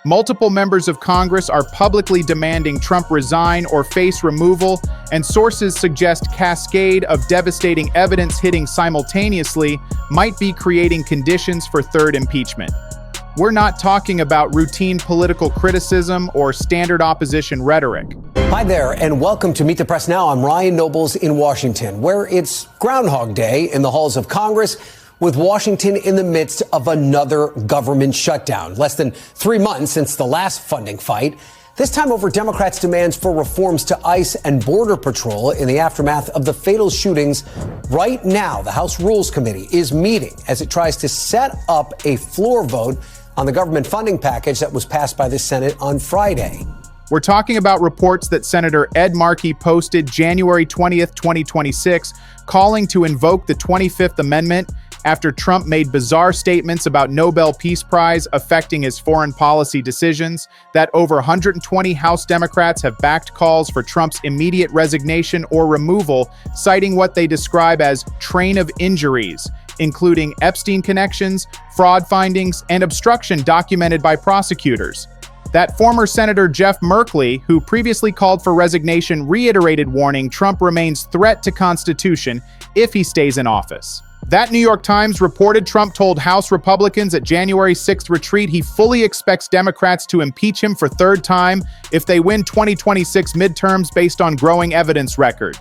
Multiple members of Congress are publicly demanding Trump resign or face removal, and sources suggest cascade of devastating evidence hitting simultaneously might be creating conditions for third impeachment. We're not talking about routine political criticism or standard opposition rhetoric. Hi there, and welcome to Meet the Press Now. I'm Ryan Nobles in Washington, where it's Groundhog Day in the halls of Congress, with Washington in the midst of another government shutdown. Less than 3 months since the last funding fight, this time over Democrats' demands for reforms to ICE and Border Patrol in the aftermath of the fatal shootings. Right now, the House Rules Committee is meeting as it tries to set up a floor vote on the government funding package that was passed by the Senate on Friday. We're talking about reports that Senator Ed Markey posted January 20th, 2026, calling to invoke the 25th Amendment after Trump made bizarre statements about Nobel Peace Prize affecting his foreign policy decisions, that over 120 House Democrats have backed calls for Trump's immediate resignation or removal, citing what they describe as train of injuries, including Epstein connections, fraud findings, and obstruction documented by prosecutors. That former Senator Jeff Merkley, who previously called for resignation, reiterated warning Trump remains threat to Constitution if he stays in office. That New York Times reported Trump told House Republicans at January 6th retreat he fully expects Democrats to impeach him for third time if they win 2026 midterms based on growing evidence record.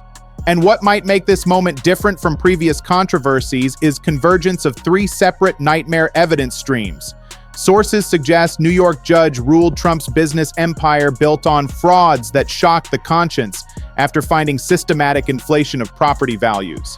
And what might make this moment different from previous controversies is convergence of 3 separate nightmare evidence streams. Sources suggest New York judge ruled Trump's business empire built on frauds that shocked the conscience after finding systematic inflation of property values.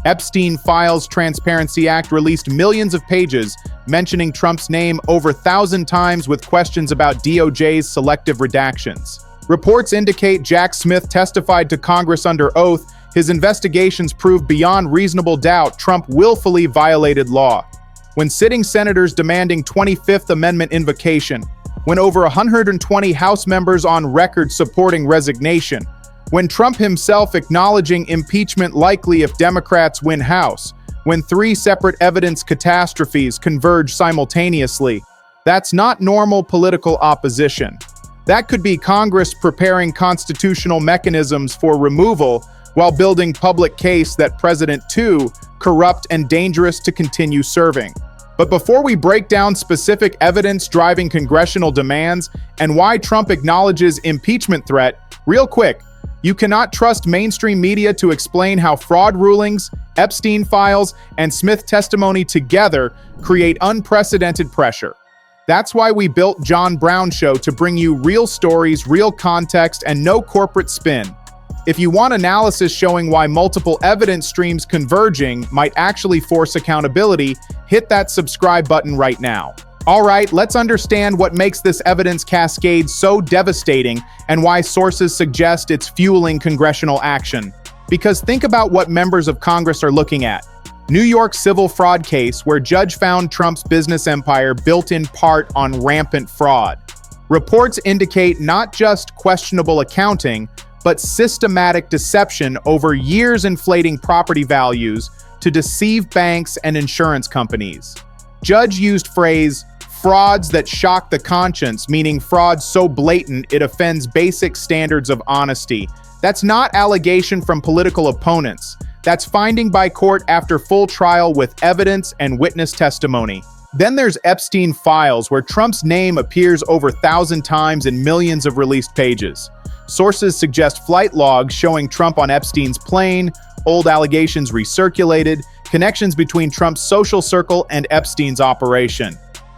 Epstein Files Transparency Act released millions of pages mentioning Trump's name over 1,000 times with questions about DOJ's selective redactions. Reports indicate Jack Smith testified to Congress under oath. His investigations proved beyond reasonable doubt Trump willfully violated law. When sitting senators demanding 25th Amendment invocation, when over 120 House members on record supporting resignation, when Trump himself acknowledging impeachment likely if Democrats win House, when 3 separate evidence catastrophes converge simultaneously, that's not normal political opposition. That could be Congress preparing constitutional mechanisms for removal while building public case that President too corrupt and dangerous to continue serving. But before we break down specific evidence driving congressional demands and why Trump acknowledges impeachment threat, real quick, you cannot trust mainstream media to explain how fraud rulings, Epstein files, and Smith testimony together create unprecedented pressure. That's why we built John Brown Show to bring you real stories, real context, and no corporate spin. If you want analysis showing why multiple evidence streams converging might actually force accountability, hit that subscribe button right now. All right, let's understand what makes this evidence cascade so devastating and why sources suggest it's fueling congressional action. Because think about what members of Congress are looking at. New York civil fraud case where judge found Trump's business empire built in part on rampant fraud. Reports indicate not just questionable accounting, but systematic deception over years, inflating property values to deceive banks and insurance companies. Judge used phrase, frauds that shock the conscience, meaning fraud so blatant it offends basic standards of honesty. That's not allegation from political opponents. That's finding by court after full trial with evidence and witness testimony. Then there's Epstein Files, where Trump's name appears over 1,000 times in millions of released pages. Sources suggest flight logs showing Trump on Epstein's plane, old allegations recirculated, connections between Trump's social circle and Epstein's operation.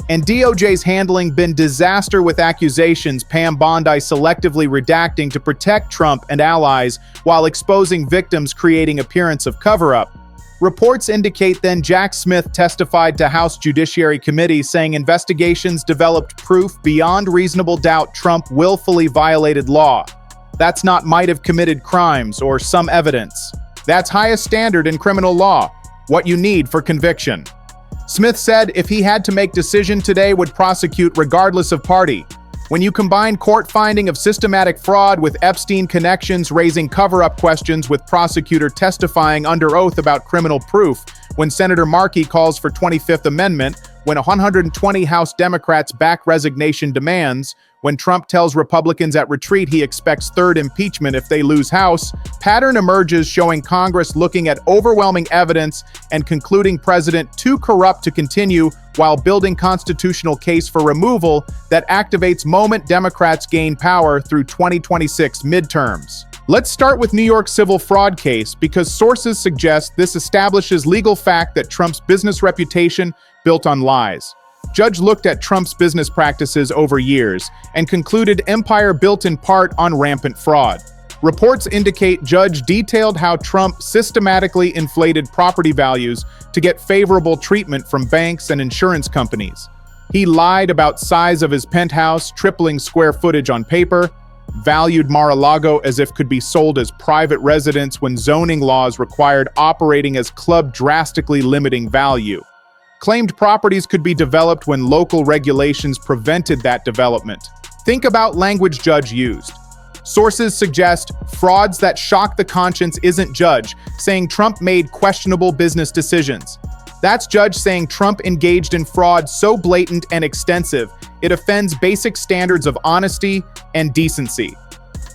And DOJ's handling been disaster with accusations Pam Bondi selectively redacting to protect Trump and allies while exposing victims, creating appearance of cover-up. Reports indicate then Jack Smith testified to House Judiciary Committee saying investigations developed proof beyond reasonable doubt Trump willfully violated law. That's not might have committed crimes or some evidence. That's highest standard in criminal law, what you need for conviction. Smith said if he had to make decision today would prosecute regardless of party. When you combine court finding of systematic fraud with Epstein connections raising cover-up questions with prosecutor testifying under oath about criminal proof, when Senator Markey calls for 25th Amendment, when 120 House Democrats back resignation demands, when Trump tells Republicans at retreat he expects third impeachment if they lose House, pattern emerges showing Congress looking at overwhelming evidence and concluding president too corrupt to continue while building constitutional case for removal that activates moment Democrats gain power through 2026 midterms. Let's start with New York civil fraud case because sources suggest this establishes legal fact that Trump's business reputation built on lies. Judge looked at Trump's business practices over years and concluded empire built in part on rampant fraud. Reports indicate Judge detailed how Trump systematically inflated property values to get favorable treatment from banks and insurance companies. He lied about size of his penthouse, tripling square footage on paper, valued Mar-a-Lago as if could be sold as private residence when zoning laws required operating as club, drastically limiting value. Claimed properties could be developed when local regulations prevented that development. Think about language Judge used. Sources suggest frauds that shock the conscience isn't Judge saying Trump made questionable business decisions. That's Judge saying Trump engaged in fraud so blatant and extensive, it offends basic standards of honesty and decency.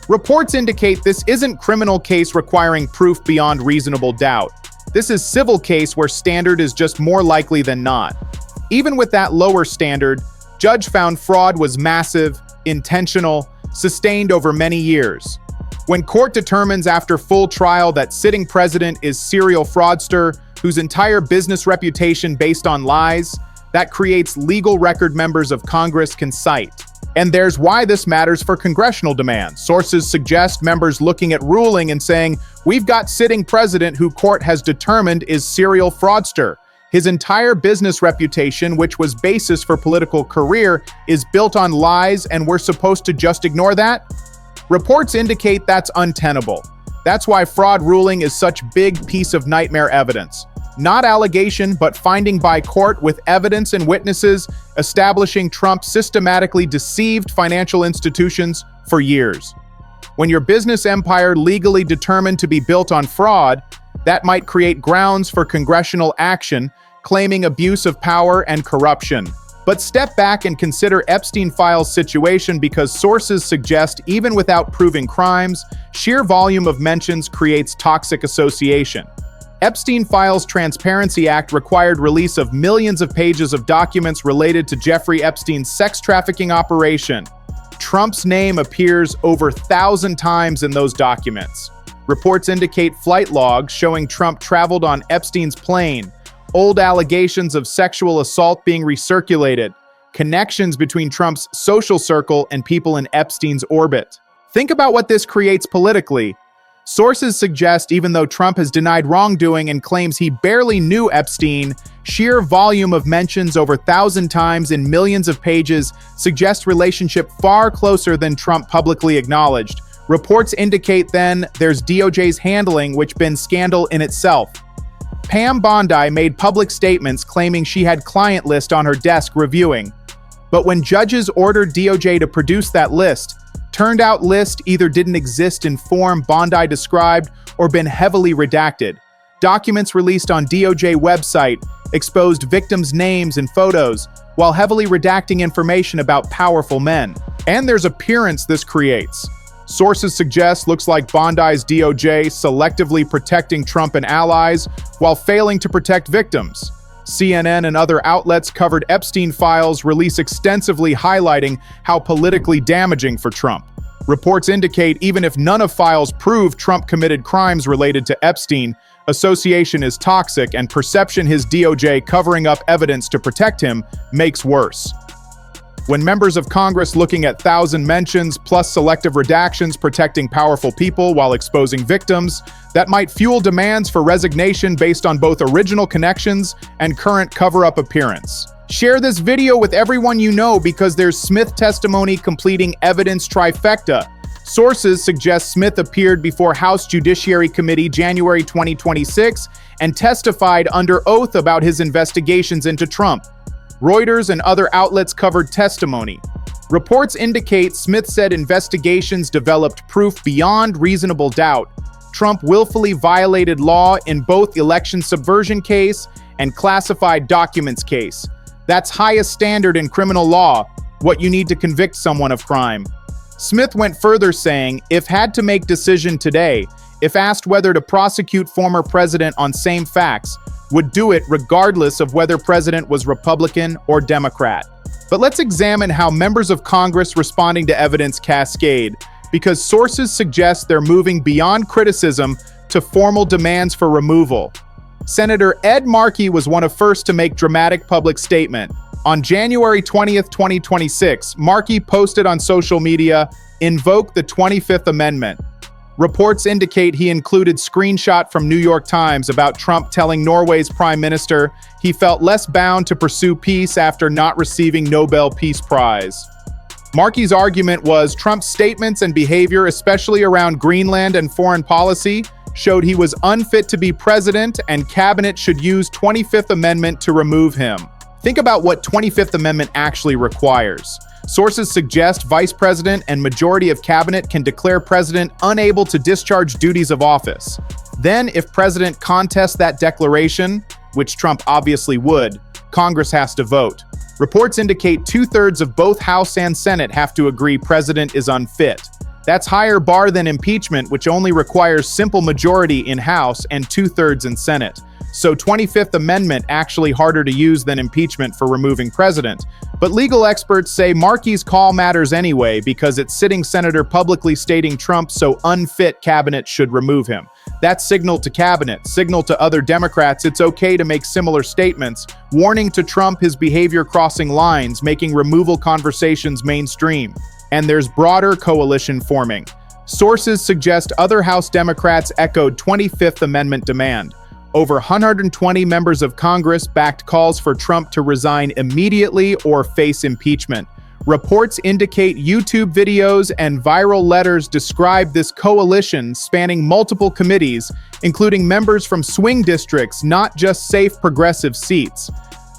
Reports indicate this isn't criminal case requiring proof beyond reasonable doubt. This is civil case where standard is just more likely than not. Even with that lower standard, Judge found fraud was massive, intentional, sustained over many years. When court determines after full trial that sitting president is serial fraudster whose entire business reputation based on lies, that creates legal record members of Congress can cite. And there's why this matters for congressional demands. Sources suggest members looking at ruling and saying, we've got sitting president who court has determined is serial fraudster. His entire business reputation, which was basis for political career, is built on lies and we're supposed to just ignore that? Reports indicate that's untenable. That's why fraud ruling is such big piece of nightmare evidence. Not allegation, but finding by court with evidence and witnesses establishing Trump systematically deceived financial institutions for years. When your business empire legally determined to be built on fraud, that might create grounds for congressional action claiming abuse of power and corruption. But step back and consider Epstein files situation because sources suggest even without proving crimes, sheer volume of mentions creates toxic association. Epstein Files Transparency Act required release of millions of pages of documents related to Jeffrey Epstein's sex trafficking operation. Trump's name appears over 1,000 times in those documents. Reports indicate flight logs showing Trump traveled on Epstein's plane, old allegations of sexual assault being recirculated, connections between Trump's social circle and people in Epstein's orbit. Think about what this creates politically. Sources suggest even though Trump has denied wrongdoing and claims he barely knew Epstein, sheer volume of mentions over 1,000 times in millions of pages suggests relationship far closer than Trump publicly acknowledged. Reports indicate then there's DOJ's handling, which been scandal in itself. Pam Bondi made public statements claiming she had client list on her desk reviewing. But when judges ordered DOJ to produce that list, turned out list either didn't exist in form Bondi described or been heavily redacted. Documents released on DOJ website exposed victims' names and photos while heavily redacting information about powerful men. And there's appearance this creates. Sources suggest looks like Bondi's DOJ selectively protecting Trump and allies while failing to protect victims. CNN and other outlets covered Epstein files release extensively highlighting how politically damaging for Trump. Reports indicate even if none of files prove Trump committed crimes related to Epstein, association is toxic and perception his DOJ covering up evidence to protect him makes worse. When members of Congress looking at 1,000 mentions plus selective redactions protecting powerful people while exposing victims, that might fuel demands for resignation based on both original connections and current cover-up appearance. Share this video with everyone you know because there's Smith testimony completing evidence trifecta. Sources suggest Smith appeared before House Judiciary Committee January 2026 and testified under oath about his investigations into Trump. Reuters and other outlets covered testimony. Reports indicate Smith said investigations developed proof beyond reasonable doubt Trump willfully violated law in both election subversion case and classified documents case. That's highest standard in criminal law, what you need to convict someone of crime. Smith went further saying, if had to make decision today, if asked whether to prosecute former president on same facts, would do it regardless of whether president was Republican or Democrat. But let's examine how members of Congress responding to evidence cascade, because sources suggest they're moving beyond criticism to formal demands for removal. Senator Ed Markey was one of first to make dramatic public statement. On January 20th, 2026, Markey posted on social media, "Invoke the 25th Amendment." Reports indicate he included screenshot from New York Times about Trump telling Norway's prime minister he felt less bound to pursue peace after not receiving Nobel Peace Prize. Markey's argument was Trump's statements and behavior, especially around Greenland and foreign policy, showed he was unfit to be president and cabinet should use 25th Amendment to remove him. Think about what 25th Amendment actually requires. Sources suggest vice president and majority of cabinet can declare president unable to discharge duties of office. Then, if president contests that declaration, which Trump obviously would, Congress has to vote. Reports indicate 2/3 of both House and Senate have to agree president is unfit. That's higher bar than impeachment, which only requires simple majority in House and 2/3 in Senate. So 25th Amendment actually harder to use than impeachment for removing president. But legal experts say Markey's call matters anyway because it's sitting senator publicly stating Trump so unfit cabinet should remove him. That's signal to cabinet, signal to other Democrats it's okay to make similar statements, warning to Trump his behavior crossing lines, making removal conversations mainstream. And there's broader coalition forming. Sources suggest other House Democrats echoed 25th Amendment demand. Over 120 members of Congress backed calls for Trump to resign immediately or face impeachment. Reports indicate YouTube videos and viral letters describe this coalition spanning multiple committees, including members from swing districts, not just safe progressive seats.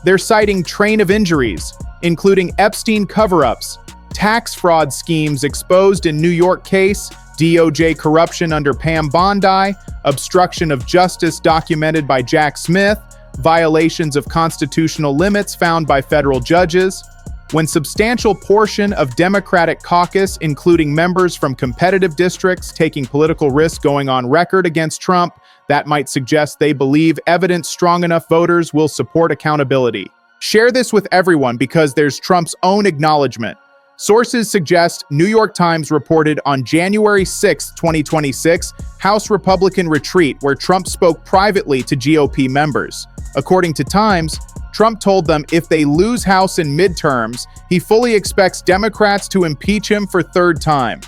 They're citing train of injuries, including Epstein cover-ups, tax fraud schemes exposed in New York case, DOJ corruption under Pam Bondi, obstruction of justice documented by Jack Smith, violations of constitutional limits found by federal judges. When substantial portion of Democratic caucus, including members from competitive districts, taking political risk going on record against Trump, that might suggest they believe evidence strong enough voters will support accountability. Share this with everyone because there's Trump's own acknowledgement. Sources suggest New York Times reported on January 6, 2026, House Republican retreat where Trump spoke privately to GOP members. According to Times, Trump told them if they lose House in midterms, he fully expects Democrats to impeach him for third time.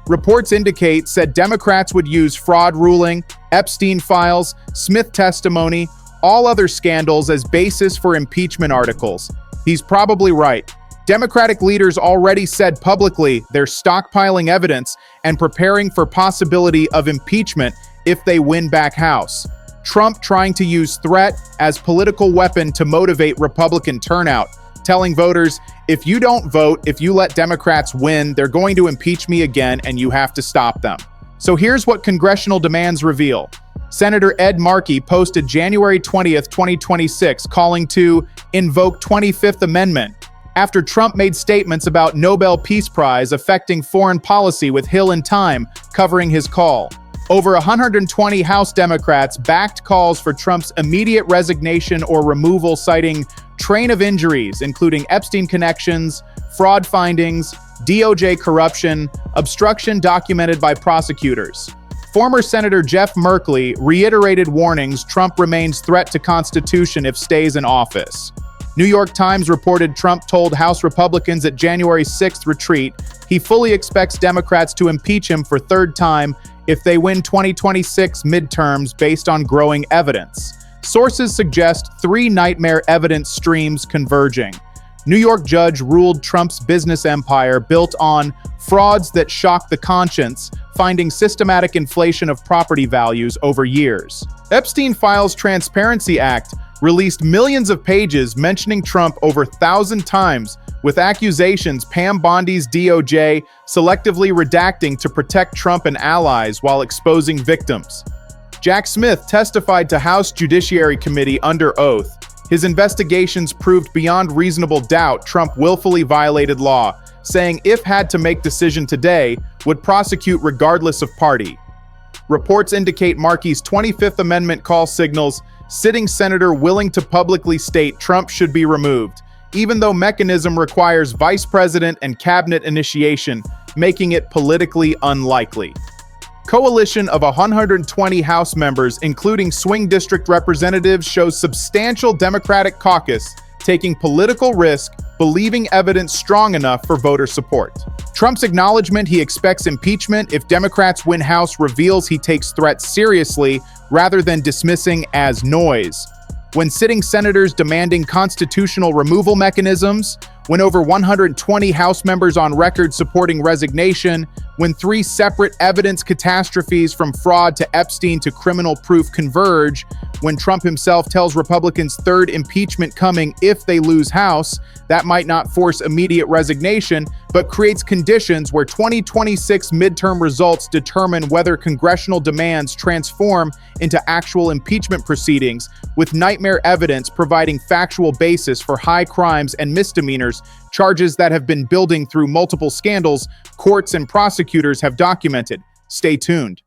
Reports indicate said Democrats would use fraud ruling, Epstein files, Smith testimony, all other scandals as basis for impeachment articles. He's probably right. Democratic leaders already said publicly they're stockpiling evidence and preparing for possibility of impeachment if they win back House. Trump trying to use threat as political weapon to motivate Republican turnout, telling voters, if you don't vote, if you let Democrats win, they're going to impeach me again and you have to stop them. So here's what congressional demands reveal. Senator Ed Markey posted January 20th, 2026, calling to invoke 25th Amendment after Trump made statements about Nobel Peace Prize affecting foreign policy with Hill and Time covering his call. Over 120 House Democrats backed calls for Trump's immediate resignation or removal, citing train of injuries, including Epstein connections, fraud findings, DOJ corruption, obstruction documented by prosecutors. Former Senator Jeff Merkley reiterated warnings Trump remains threat to Constitution if stays in office. New York Times reported Trump told House Republicans at January 6th retreat he fully expects Democrats to impeach him for third time if they win 2026 midterms based on growing evidence. Sources suggest three nightmare evidence streams converging. New York judge ruled Trump's business empire built on frauds that shock the conscience, finding systematic inflation of property values over years. Epstein Files Transparency Act released millions of pages mentioning Trump over 1,000 times, with accusations Pam Bondi's DOJ selectively redacting to protect Trump and allies while exposing victims. Jack Smith testified to House Judiciary Committee under oath. His investigations proved beyond reasonable doubt Trump willfully violated law, saying if had to make decision today, would prosecute regardless of party. Reports indicate Markey's 25th Amendment call signals sitting senator willing to publicly state Trump should be removed, even though mechanism requires vice president and cabinet initiation, making it politically unlikely. Coalition of 120 House members, including swing district representatives, shows substantial Democratic caucus taking political risk, believing evidence strong enough for voter support. Trump's acknowledgement he expects impeachment if Democrats win House reveals he takes threats seriously rather than dismissing as noise. When sitting senators demanding constitutional removal mechanisms, when over 120 House members on record supporting resignation, when 3 separate evidence catastrophes from fraud to Epstein to criminal proof converge, when Trump himself tells Republicans third impeachment coming if they lose House, that might not force immediate resignation, but creates conditions where 2026 midterm results determine whether congressional demands transform into actual impeachment proceedings, with nightmare evidence providing factual basis for high crimes and misdemeanors, charges that have been building through multiple scandals courts and prosecutors have documented. Stay tuned.